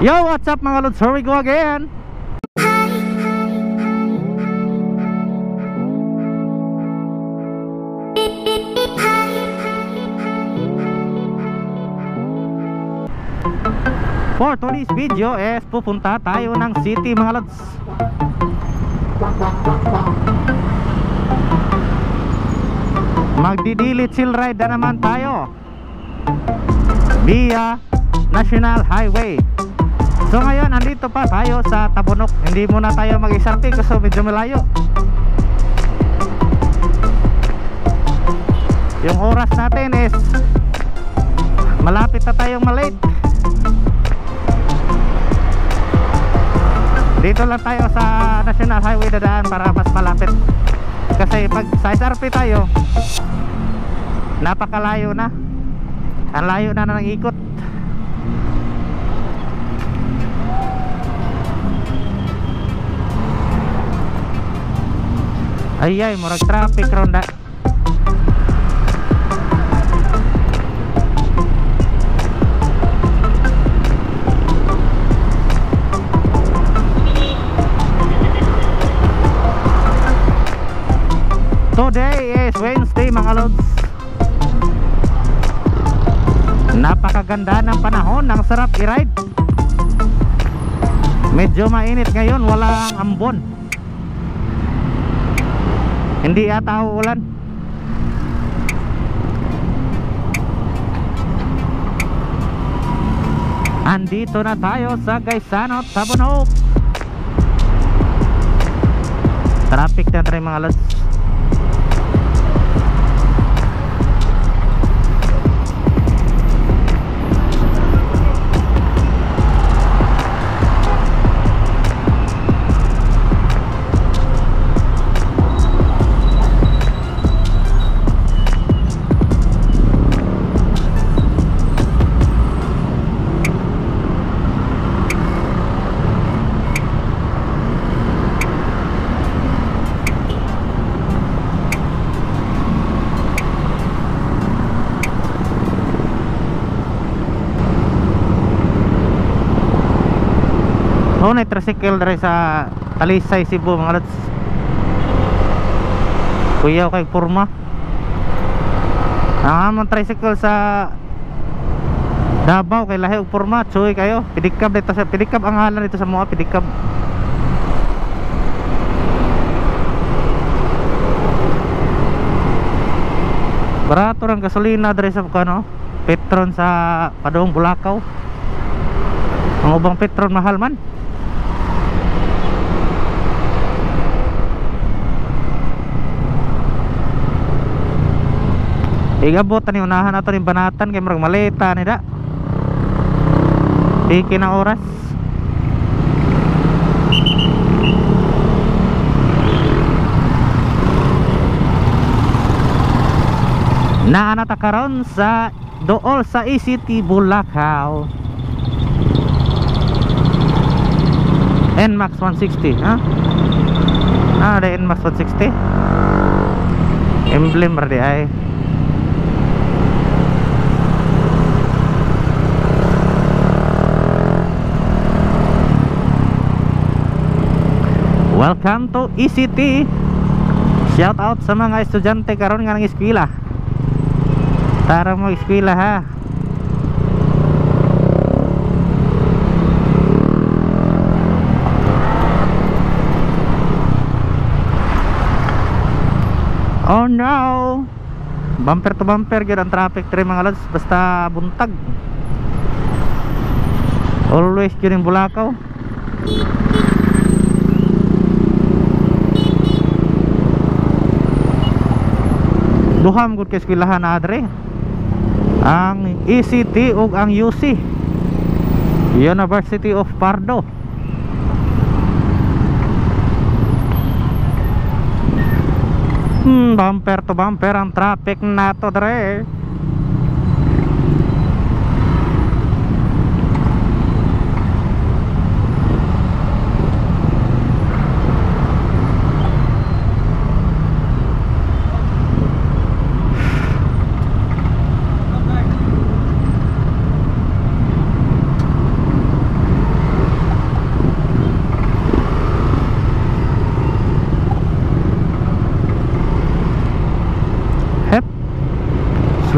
Yo, what's up mga lods? Here we go again. For today's video is pupunta tayo ng city mga lods. Magdidili chill ride na naman tayo via National Highway. So ngayon andito pa tayo sa Tabunok. Hindi muna tayo mag-isarti kasi medyo malayo. Yung oras natin is malapit na tayong malate. Dito lang tayo sa National Highway dadaan para mas malapit. Kasi pag sa SRP tayo napakalayo na. Ang layo na ng ikot. Ay murag traffic ronda. Today is Wednesday mga lods. Napakaganda ng panahon, ang sarap i-ride. Medyo mainit ngayon, walang ambon. Hindi ata uulan. Andito na tayo sa Gaisano, Tabunok. Traffic na tayo mga lods. Na tricycle dere sa Talisay, Cebu mga lods. Kuya kay Purma. Ang among tricycle sa Davao kay lahi og Purma, choy kayo. Pidikab dito sa Pidikab ang halan dito sa mga Pidikab. Barato ang gasolina dere sa kano, Petron sa Padong Bulacau. Ang ubang Petron mahal man. Igabot ni unahan nato ni Banatan kay murag maleta ni da. Piki na oras. Naana ta karon sa dool sa ECT Bulacau. NMAX 160, ha? Ada NMAX 160. Emblem berarti ay. Welcome to ECT. Shout out sa mga estudyante karon nga nang eskwela. Tara mo eskwela ha. Oh no. Bumper to bumper gyud ang traffic diri mga lods basta buntag. Always gyud in Bulacau. Duham gud kay eskwelahan na adre. Ang ECT ug ang UC, University of Pardo. Bumper to bumper ang traffic nato dre.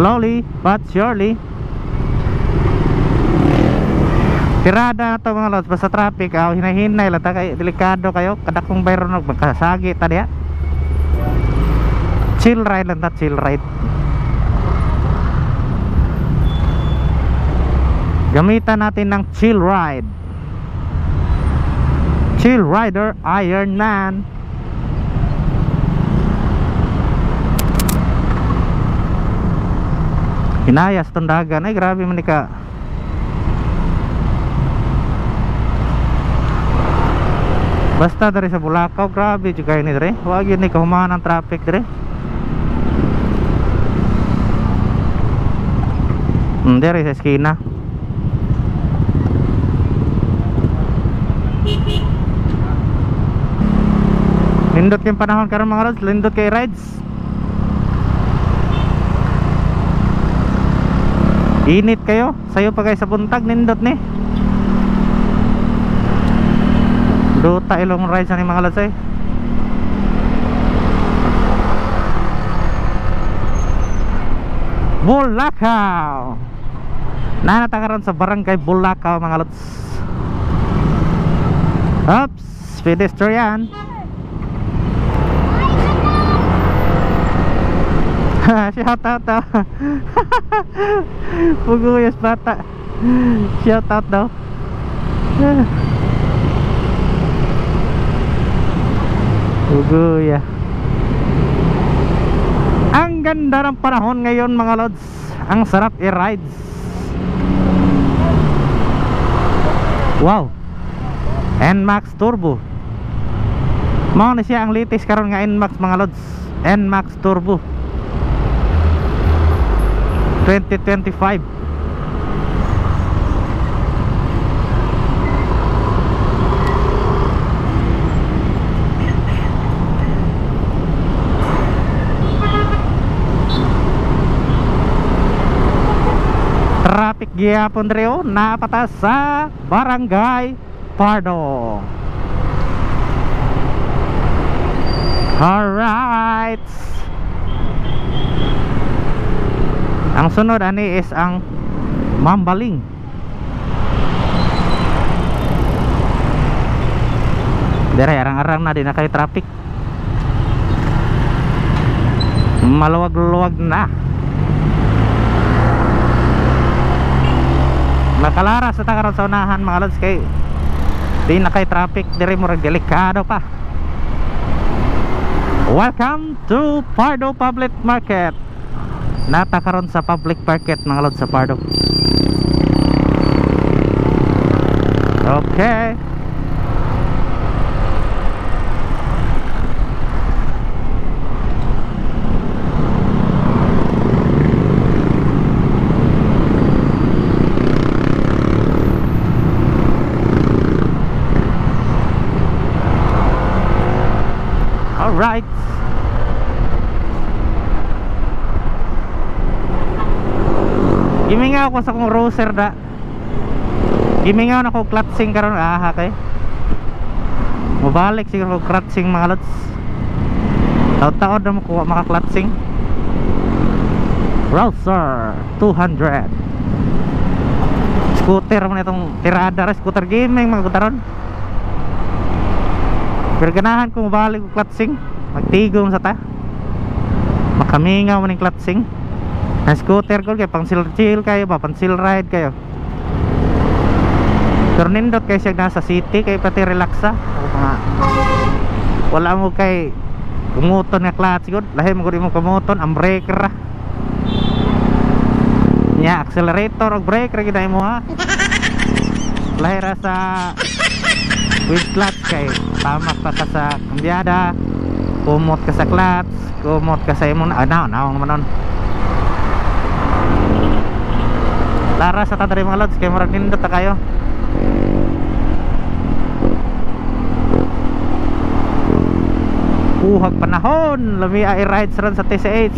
slowly but surely. Tirada na to mga lods, basta traffic hinahinay lang ta kay delikado kayo kada kung bayron magkasagi ta diha. Chill ride lang ta, chill ride. Gamitan natin ng chill ride. Chill rider Iron Man. Hinayas tong dagan ay grabe man ni ka. Basta dari sa Bulacau, grabe juga ini dire. Wag yun ni kahumahan ang traffic dire. Dire sa eskina. Lindot kayong panahon karon mga rods, lindot kay rides. Init kayo, sayo pa kayo sa buntag, nindot ni. Duta ilong rides ani mga lods eh. Bulacau. Nanata karon sa barangay Bulacau mga lods. Oops, pedestrian. Shout out daw. Puguyas bata. Shout out daw. Puguya. Ang ganda ng panahon ngayon mga lods. Ang sarap i-rides. Wow. NMAX Turbo. Mao na siya ang latest karon nga NMAX mga lods. NMAX Turbo 2025. Traffic gyapon dre napata sa Barangay Pardo. Alright. Ang sunod ani is ang Mambaling. Dire arang-arang na din na kay traffic. Maluwag-luwag na. Makalara sa takaran sa unahan mga lods kay di na kay traffic dire murag delikado pa. Welcome to Pardo Public Market. Nata karon sa public market mga lods sa Pardo. Okay. Alright. Gimingaw ko sa kong roser da. Gimingaw na ko clutching karon kay. Mabalik siguro ko clutching mga lods. Taon-taon na mo kuha maka-clutching. Roser 200. Scooter mo na itong tirada, scooter gaming mga kutaron. Pero ganahan ko mabalik ko clutching. Magtigom sa ta. Makamingaw mo ng clutching. Na scooter ko kaya pang chill kayo ba, pang chill ride kayo. Pero nindot kayo siya nasa city kaya pati relaxa. Wala mo kay kumuton nga clutch god. Lahi mo gud mo kumuton ang breaker. Nya accelerator o breaker gid mo ha. Lahi ra sa with clutch kay tamak pa ka sa kambyada. Kumot ka sa clutch, kumot ka sa imong naon naman nun. Lara sa tadari mga lods kay murag nindot ta kayo. Puhag panahon lami ay rides ron sa TCH.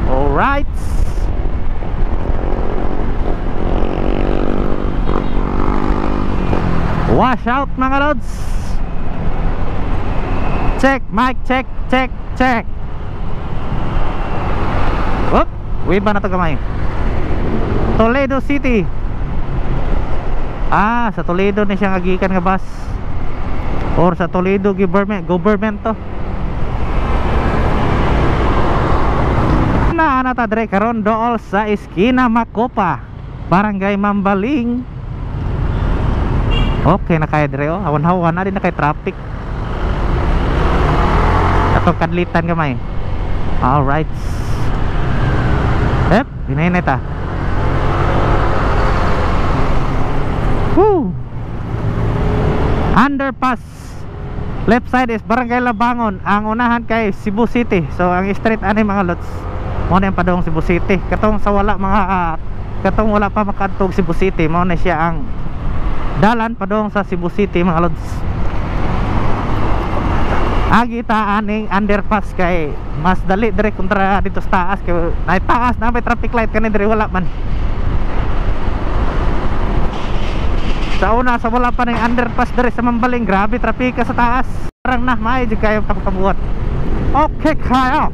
Alright. Wash out mga lods. Check, mic check, check, check. Whoop, wave ba na to gamay? Toledo City. Sa Toledo na siya ngagikan nga bus. Or sa Toledo government to. Nata dire karon dool sa Esquina Macopa, Barangay Mambaling. Okay na kay dire hawan-hawan na din na kay traffic. Atong kadlitan gamay. All right. Hinay ta. Woo! Underpass. Left side is Barangay Labangon. Ang unahan kay Cebu City. So ang straight ani mga lots. Mo na yung padong Cebu City. Katong sa wala katong wala pa makadtog Cebu City, mo na siya ang dalan padong sa Cebu City mga lods. Agi ta aning underpass kay mas dali dire kontra dito sa taas kay na taas na may traffic light kani dire wala man. Sa una sa wala pa ning underpass dire sa Mambaling, grabe trapika sa taas. Parang na may di kayo pagpabuhat. Okay kaya.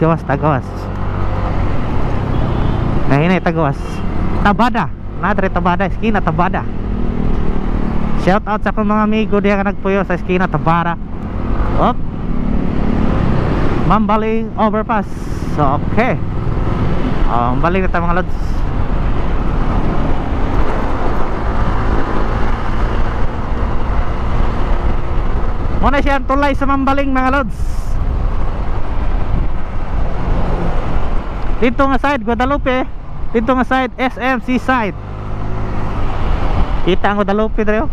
Gawas tagawas. Nah ini tagawas. Tabada. Nadre Tabada, Esquina Tabada. Shout out sa akong mga amigo diya nga nagpuyo sa Esquina Tabada. Op. Mambaling overpass. So okay. Mambaling na tayo mga lods. Muna siya ang tulay sa Mambaling mga lods. Dito nga side Guadalupe, dito nga side SMC side. Kita ang Guadalupe dito.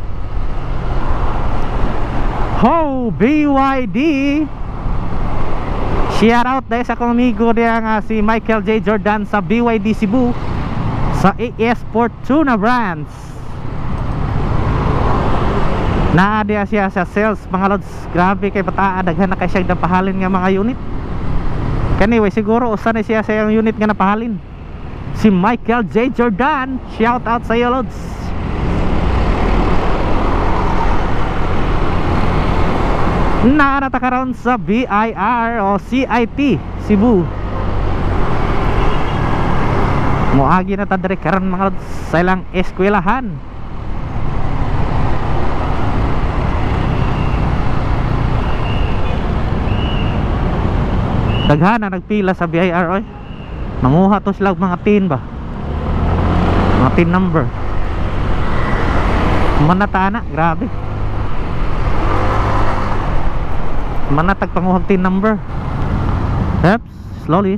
Ho, BYD. Shout out dahil sa akong amigo diya nga si Michael J. Jordan sa BYD Cebu sa AS Fortuna branch. Naa diya siya sa sales mga lods. Grabe kay bataa, daghan na kay siyang napahalin nga mga unit. Anyway, siguro usan na siya sa yung unit nga napahalin. Si Michael J. Jordan. Shout out sa iyo lods. Naarata ka ron sa BIR o CIT Cebu. Muagi na ta dire karon mga lods sa ilang eskwelahan. Daghan na nagpila sa BIR oy. Manguha to sila mga tin ba? Mga tin number. Manata na, grabe. Manatag panguhag tin number. Slowly.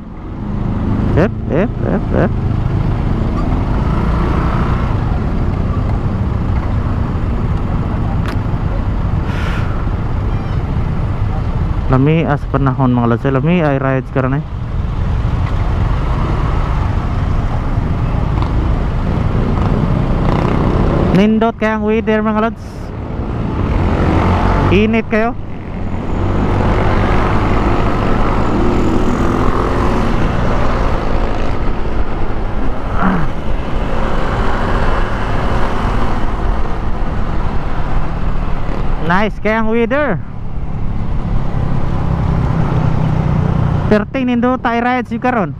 Ep. Lami as panahon mga lods. Lami ay rides karon eh. Nindot kaya ang weather mga lods. Init kayo. Nice kaya ang weather. Perting nindo tayo rides yung karon.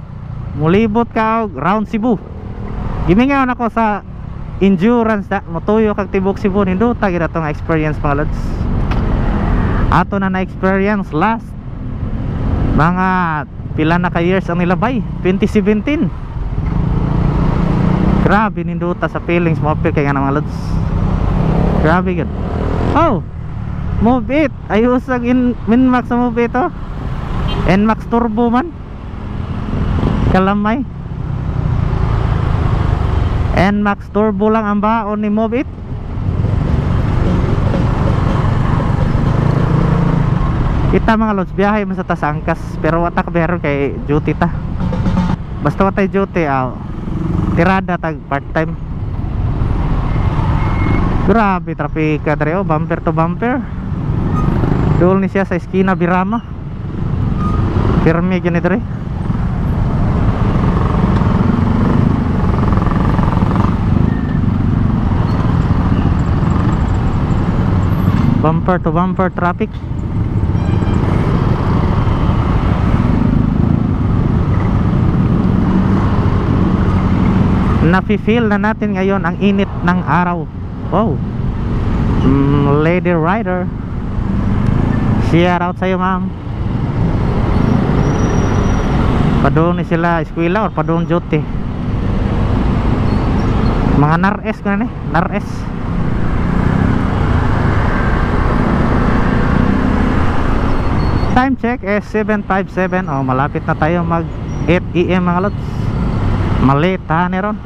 Mulibot ka round Cebu. Gimingaw ako sa endurance na motuyo kag tibok Cebu. Nindo tayo na itong experience mga lods. Ato na experience last mga pila na ka years ang nilabay 2017. Grabe nindo ta sa feelings mo apil kaya nga mga lods. Grabe good. Oh, move it. Ayusag in minmax sa move it oh. NMAX turbo man. Kalamay. NMAX turbo lang ang baon ni Move It. Kita mga lods, biyahe mo sa Tasangkas. Pero wata ka biharo kay duty ta. Basta watay duty, tirada tag part time. Grabe trapika dre, bumper to bumper. Dool ni siya sa eskina Birama. Pirmi gini dre. Bumper to bumper traffic. Nafi-feel na natin ngayon ang init ng araw. Wow. Lady rider. Shout out sa'yo, ma'am. Padung ni sila eskwela or padung duty. Mga nares ko na nares. Time check is 7:57. Malapit na tayo mag 8 AM mga lods. Malit ha ni ron.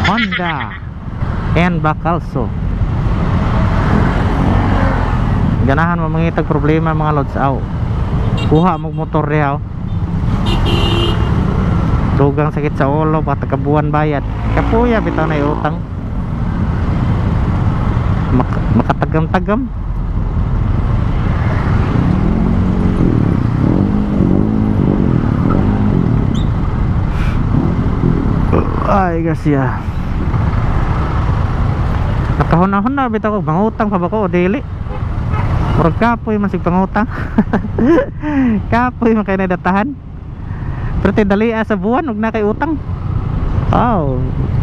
Honda and Bacalso. Ganahan mo mangitag problema mga lods. Kuha mo motor riyaw. Dugang sakit sa ulo, bata kabuan bayad. Kapuya bitaw na utang. Makatagam-tagam. Ay gasya. Nakahon-hon na bitaw ko mangutang pa ba ko o dili. Murag kapoy man sig pangutang. Kapoy man kay nadatahan. Pero dali sa buwan ug na kay utang.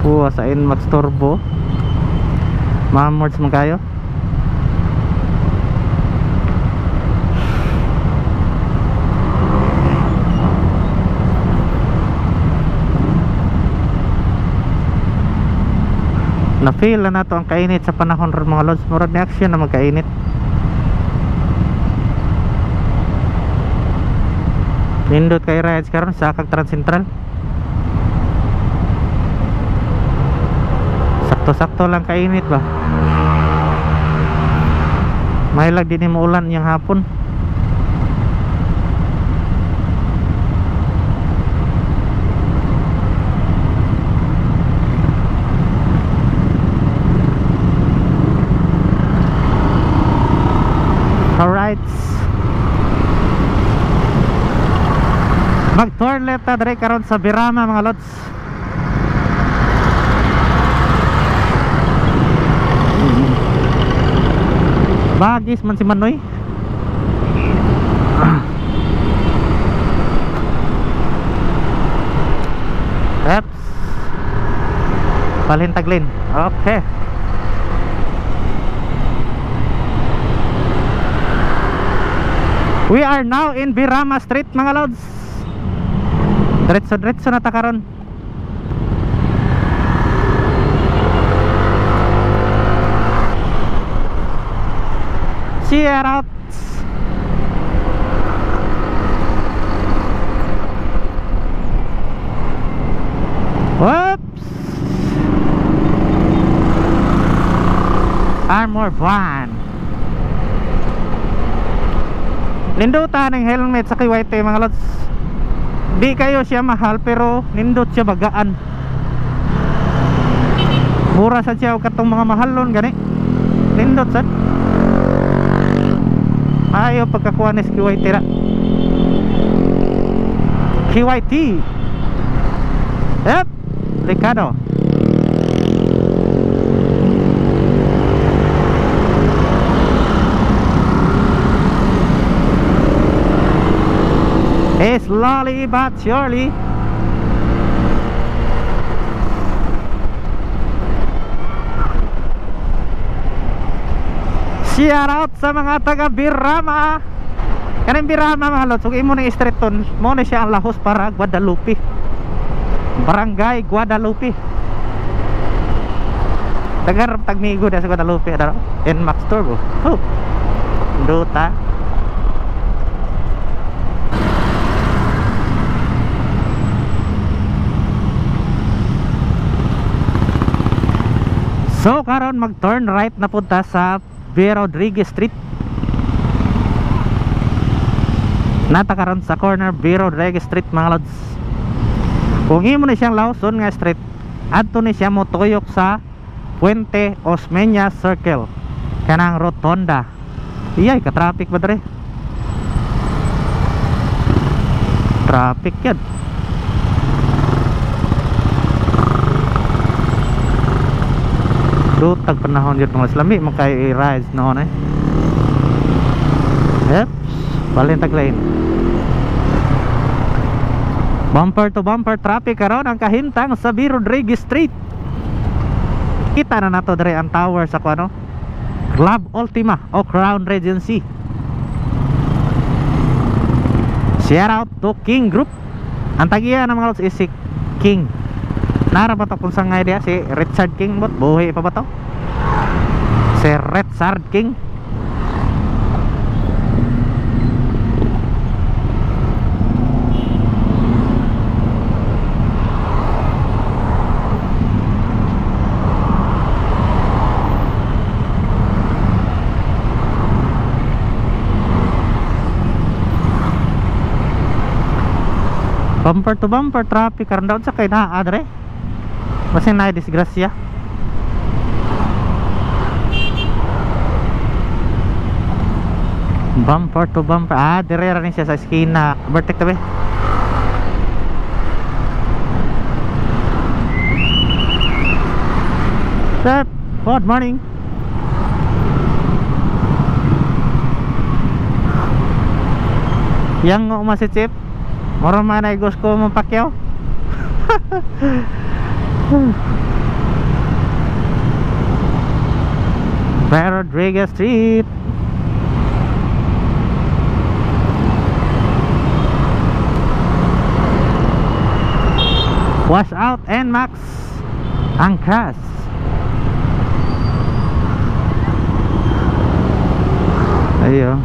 Puwa sa Inmax Turbo. Mamords man kayo. Na-feel na nato ang kainit sa panahon ron mga lods. Murag na action na magkainit. Nindot kay rides karon sa Sakag Trans Central. Sakto-sakto lang kainit ba. May lag din mo ulan yung hapon. Alright. Mag-turn left ta dire karon sa Birama mga lods. Bagis man si Manoy. Reps. Palhin taglin. Okay. We are now in Birama Street mga lods. Diretso na ta karon. Cheer out. Whoops. Armor van. Nindutan ng helmet sa kiwayte mga lods. Di kayo siya mahal pero nindot siya bagaan. Mura sa siya katong mga mahalon gani. Nindot sad. Ayaw pagkakuha ni KYT ra. KYT. Yep. Ricardo. Slowly but surely. Shout out sa mga taga Birama. Kanang Birama mga lods, ug imo ning street ton, mo na siya ang lahos para Guadalupe. Barangay Guadalupe. Tagar tagmigo da sa Guadalupe daro. Inmax Turbo. Duta. So karon mag turn right na punta sa B. Rodriguez Street. Nata karon sa corner B. Rodriguez Street mga lods. Kung imo ni siyang lawson nga street, adto ni siya mo tuyok sa Puente Osmeña Circle, kanang rotonda. Iyay ka traffic ba dre? Traffic yan. Dutag panahon yun mga Islami makay rise noon eh. Yep, balintag lane. Bumper to bumper traffic karon ang kahimtang sa B. Rodriguez Street. Kita na nato dre ang tower sa kuano Club Ultima o Crown Regency. Shout out to King Group. Ang tagiya ng mga lods is si King. Nara ba ito kung saan nga idea? Si Richard King bot? Buhay pa ba ito? Si Richard King. Bumper to bumper traffic karon daw sa kay naa adre. Kasi na disgrasya. Bumper to bumper. Dire rin siya sa eskina. Vertex tabi. Sir, good morning. Yang umasi chip. Moro man ay gusto ko mapakyaw. B. Rodriguez Street. Wash out and max ang crash. Ayo.